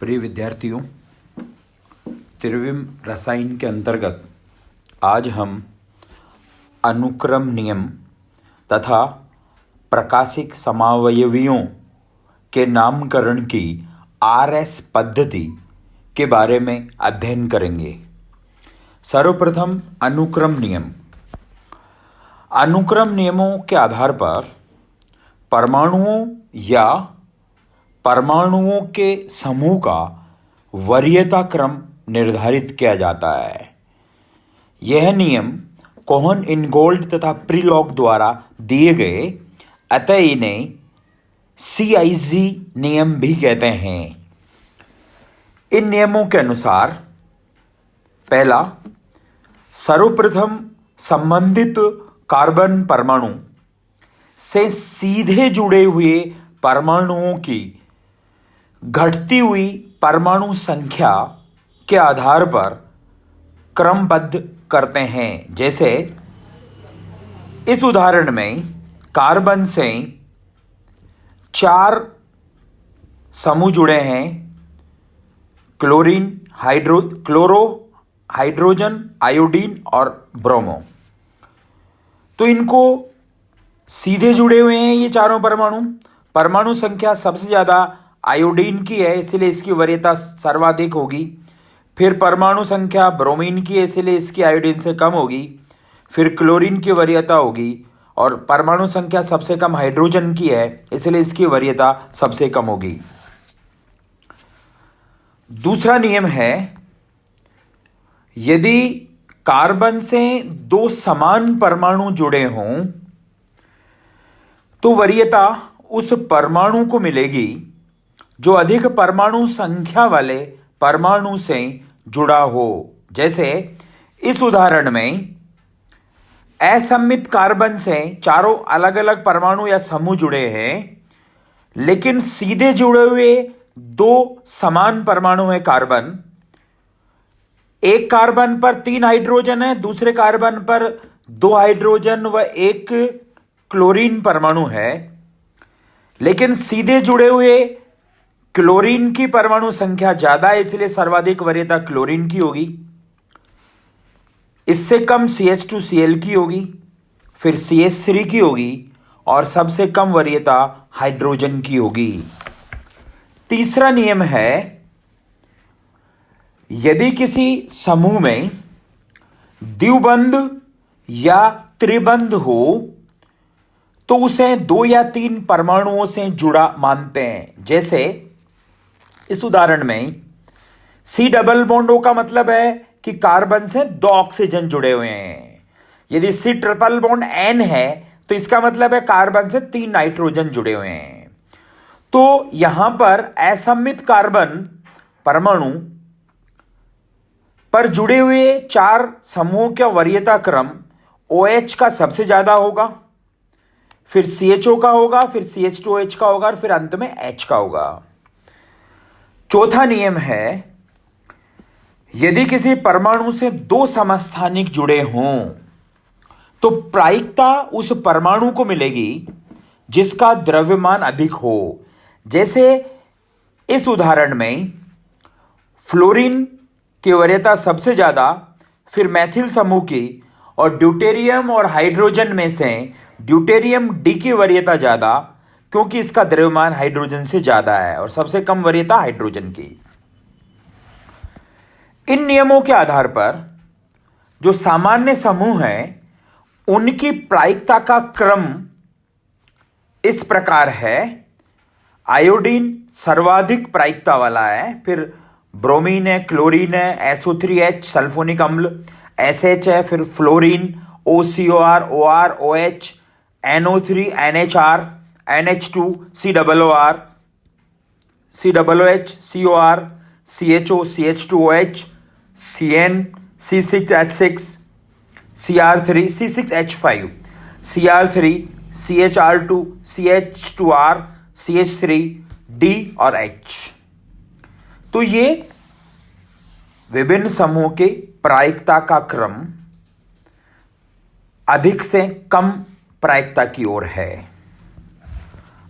प्रिय विद्यार्थियों, त्रिविम रसायन के अंतर्गत आज हम अनुक्रम नियम तथा प्रकाशिक समावयवियों के नामकरण की आरएस पद्धति के बारे में अध्ययन करेंगे। सर्वप्रथम अनुक्रम नियम। अनुक्रम नियमों के आधार पर परमाणुओं या परमाणुओं के समूह का वरीयता क्रम निर्धारित किया जाता है। यह नियम कोहन इनगोल्ड तथा प्रीलॉक द्वारा दिए गए, अतः इन्हें CIG नियम भी कहते हैं। इन नियमों के अनुसार पहला, सर्वप्रथम संबंधित कार्बन परमाणु से सीधे जुड़े हुए परमाणुओं की घटती हुई परमाणु संख्या के आधार पर क्रमबद्ध करते हैं। जैसे इस उदाहरण में कार्बन से 4 समूह जुड़े हैं, क्लोरीन, क्लोरो, हाइड्रोजन, आयोडीन और ब्रोमो। तो इनको सीधे जुड़े हुए हैं ये चारों परमाणु। परमाणु संख्या सबसे ज़्यादा आयोडीन की है, इसलिए इसकी वरीयता सर्वाधिक होगी। फिर परमाणु संख्या ब्रोमीन की है, इसलिए इसकी आयोडीन से कम होगी। फिर क्लोरीन की वरीयता होगी और परमाणु संख्या सबसे कम हाइड्रोजन की है, इसलिए इसकी वरीयता सबसे कम होगी। दूसरा नियम है, यदि कार्बन से 2 समान परमाणु जुड़े हों तो वरीयता उस परमाणु को मिलेगी जो अधिक परमाणु संख्या वाले परमाणु से जुड़ा हो। जैसे इस उदाहरण में असममित कार्बन से चारों अलग अलग परमाणु या समूह जुड़े हैं, लेकिन सीधे जुड़े हुए 2 समान परमाणु हैं कार्बन। एक कार्बन पर 3 हाइड्रोजन है, दूसरे कार्बन पर 2 हाइड्रोजन व 1 क्लोरीन परमाणु है, लेकिन सीधे जुड़े हुए क्लोरीन की परमाणु संख्या ज्यादा है, इसलिए सर्वाधिक वरीयता क्लोरीन की होगी। इससे कम CH2Cl की होगी, फिर CH3 की होगी और सबसे कम वरीयता हाइड्रोजन की होगी। तीसरा नियम है, यदि किसी समूह में द्विबंध या त्रिबंध हो तो उसे 2 या 3 परमाणुओं से जुड़ा मानते हैं। जैसे इस उदाहरण में C डबल बॉन्ड O का मतलब है कि कार्बन से 2 ऑक्सीजन जुड़े हुए हैं। यदि C ट्रिपल बॉन्ड N है तो इसका मतलब है कार्बन से 3 नाइट्रोजन जुड़े हुए हैं। तो यहां पर असममित कार्बन परमाणु पर जुड़े हुए 4 समूहों का वरीयता क्रम OH का सबसे ज्यादा होगा, फिर CHO का होगा, फिर CH2OH का होगा और फिर अंत में H का होगा। चौथा नियम है, यदि किसी परमाणु से 2 समस्थानिक जुड़े हों तो प्रायिकता उस परमाणु को मिलेगी जिसका द्रव्यमान अधिक हो। जैसे इस उदाहरण में फ्लोरीन की वरीयता सबसे ज्यादा, फिर मैथिल समूह की, और ड्यूटेरियम और हाइड्रोजन में से ड्यूटेरियम D की वरीयता ज्यादा, क्योंकि इसका द्रव्यमान हाइड्रोजन से ज्यादा है, और सबसे कम वरीयता हाइड्रोजन की। इन नियमों के आधार पर जो सामान्य समूह हैं उनकी प्रायिकता का क्रम इस प्रकार है। आयोडीन सर्वाधिक प्रायिकता वाला है, फिर ब्रोमीन है, क्लोरीन है, SO3H सल्फोनिक अम्ल, SH है, फिर fluorine, OCOR, OR, OH, NO3, NHR, NH2, COOR, COOH, COR, CHO, CH2OH, CN, C6H6, CR3, C6H5, CR3, CHR2, CH2R, CH3, D और H। तो ये विभिन्न समूहों के प्रायिकता का क्रम अधिक से कम प्रायिकता की ओर है।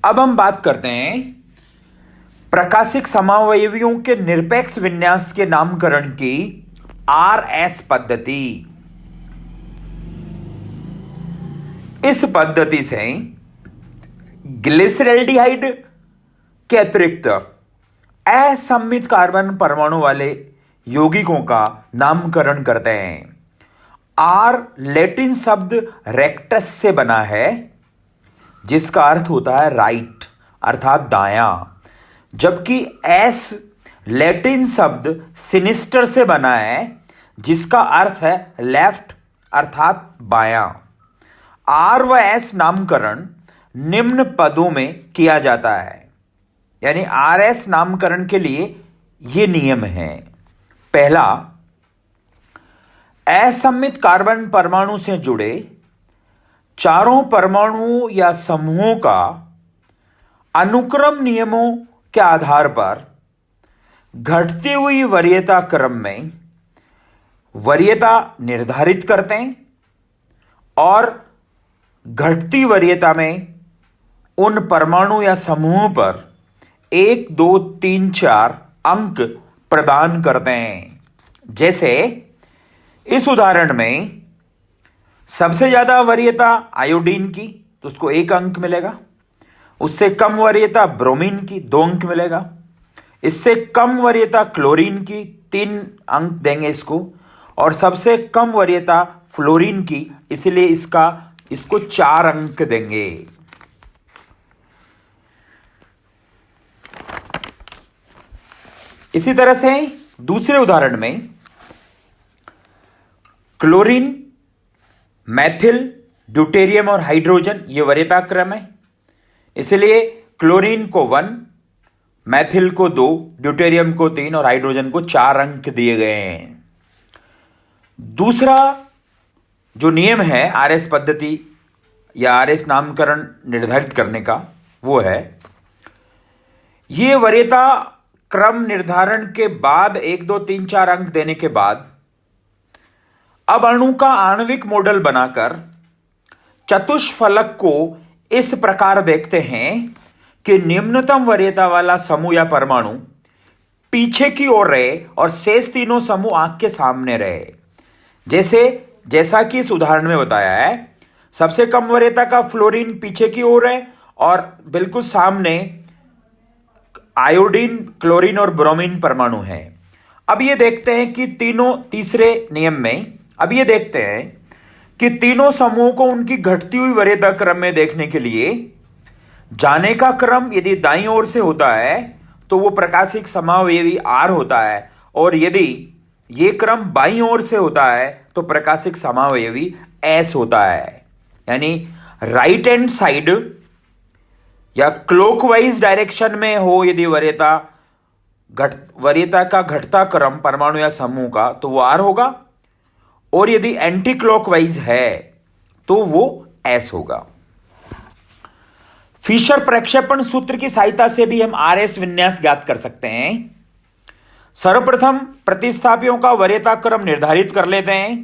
अब हम बात करते हैं प्रकाशिक समावयवियों के निरपेक्ष विन्यास के नामकरण की आरएस पद्धति। इस पद्धति से ग्लिसरैल्डिहाइड के अतिरिक्त असममित कार्बन परमाणु वाले यौगिकों का नामकरण करते हैं। आर लैटिन शब्द रेक्टस से बना है, जिसका अर्थ होता है राइट अर्थात दायां, जबकि एस लैटिन शब्द सिनिस्टर से बना है, जिसका अर्थ है लेफ्ट अर्थात बायां। आर व एस नामकरण निम्न पदों में किया जाता है, यानी आर एस नामकरण के लिए ये नियम है। पहला, असममित कार्बन परमाणु से जुड़े चारों परमाणुओं या समूहों का अनुक्रम नियमों के आधार पर घटती हुई वरीयता क्रम में वरीयता निर्धारित करते हैं और घटती वरीयता में उन परमाणु या समूहों पर 1, 2, 3, 4 अंक प्रदान करते हैं। जैसे इस उदाहरण में सबसे ज्यादा वरीयता आयोडीन की तो उसको 1 अंक मिलेगा, उससे कम वरीयता ब्रोमीन की 2 अंक मिलेगा, इससे कम वरीयता क्लोरीन की 3 अंक देंगे इसको, और सबसे कम वरीयता फ्लोरीन की, इसलिए इसको 4 अंक देंगे। इसी तरह से दूसरे उदाहरण में क्लोरीन, मैथिल, ड्यूटेरियम और हाइड्रोजन ये वरीयता क्रम है, इसलिए क्लोरीन को 1, मैथिल को 2, ड्यूटेरियम को 3 और हाइड्रोजन को 4 अंक दिए गए हैं। दूसरा जो नियम है आरएस पद्धति या आरएस नामकरण निर्धारित करने का, वो है ये वरीयता क्रम निर्धारण के बाद 1, 2, 3, 4 अंक देने के बाद अब अणु का आणविक मॉडल बनाकर चतुष्फलक को इस प्रकार देखते हैं कि निम्नतम वरीयता वाला समूह या परमाणु पीछे की ओर रहे और शेष तीनों समूह आंख के सामने रहे। जैसा कि इस उदाहरण में बताया है, सबसे कम वरीयता का फ्लोरीन पीछे की ओर है और बिल्कुल सामने आयोडीन, क्लोरीन और ब्रोमीन परमाणु है। अब ये देखते हैं कि तीसरे नियम में अब ये देखते हैं कि तीनों समूहों को उनकी घटती हुई वरीयता क्रम में देखने के लिए जाने का क्रम यदि दाईं ओर से होता है तो वो प्रकाशिक समावयवी आर होता है, और यदि ये क्रम बाईं ओर से होता है तो प्रकाशिक समावयवी एस होता है। यानी राइट हैंड साइड या क्लॉकवाइज डायरेक्शन में हो यदि वरीयता का घटता क्रम परमाणु या समूह का तो वो आर होगा, और यदि एंटी क्लॉकवाइज है तो वो एस होगा। फिशर प्रक्षेपण सूत्र की सहायता से भी हम आरएस विन्यास ज्ञात कर सकते हैं। सर्वप्रथम प्रतिस्थापियों का वरीयता क्रम निर्धारित कर लेते हैं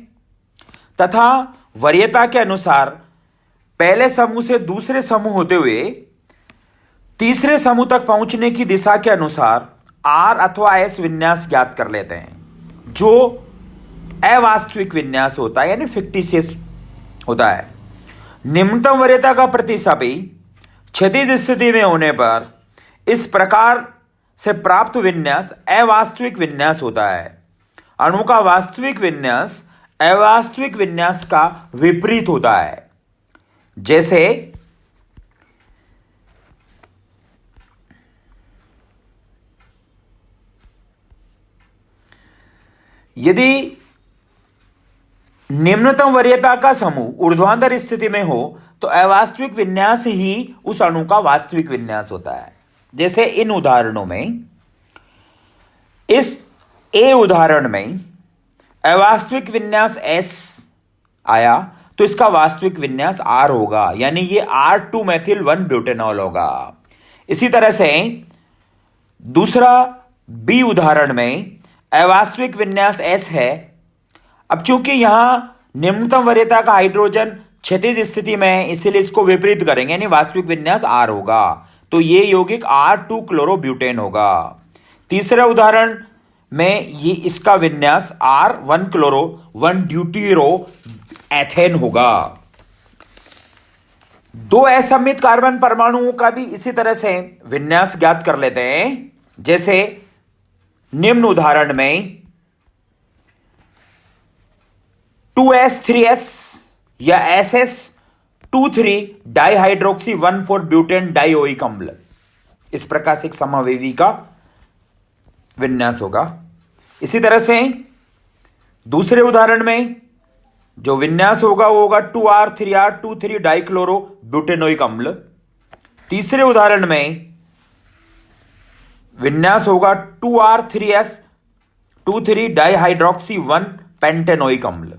तथा वरीयता के अनुसार पहले समूह से दूसरे समूह होते हुए तीसरे समूह तक पहुंचने की दिशा के अनुसार आर अथवा एस विन्यास ज्ञात कर लेते हैं, जो अवास्तविक विन्यास होता है यानी फिक्टिशियस होता है। निम्नतम वरीयता का प्रतिस्थापी क्षैतिज स्थिति में होने पर इस प्रकार से प्राप्त विन्यास अवास्तविक विन्यास होता है। अणु का वास्तविक विन्यास अवास्तविक विन्यास का विपरीत होता है। जैसे यदि निम्नतम वरीयता का समूह ऊर्ध्वाधर स्थिति में हो तो अवास्तविक विन्यास ही उस अणु का वास्तविक विन्यास होता है। जैसे इन उदाहरणों में, इस ए उदाहरण में अवास्तविक विन्यास एस आया तो इसका वास्तविक विन्यास आर होगा, यानी ये R2 मेथिल 1 ब्यूटेनॉल होगा। इसी तरह से दूसरा बी उदाहरण में अवास्तविक विन्यास एस है। अब चूंकि यहां निम्नतम वरीयता का हाइड्रोजन क्षैतिज स्थिति में है, इसीलिए इसको विपरीत करेंगे, यानी वास्तविक विन्यास आर होगा। तो ये यौगिक R2 क्लोरोब्यूटेन होगा। तीसरे उदाहरण में ये इसका विन्यास R1 क्लोरो 1 ड्यूटीरो एथेन होगा। दो असममित कार्बन परमाणुओं का भी इसी तरह से विन्यास ज्ञात कर लेते हैं। जैसे निम्न उदाहरण में 2s3s या SS23 डाइहाइड्रोक्सी 1,4 ब्यूटेन डाइओइक अम्ल, इस प्रकार से एक समावेवी का विन्यास होगा। इसी तरह से दूसरे उदाहरण में जो विन्यास होगा वो होगा 2R3R23 डाइक्लोरो ब्यूटेनोइक अम्ल। तीसरे उदाहरण में विन्यास होगा 2R3S23 डाइहाइड्रोक्सी 1 पेंटेनोइक अम्ल।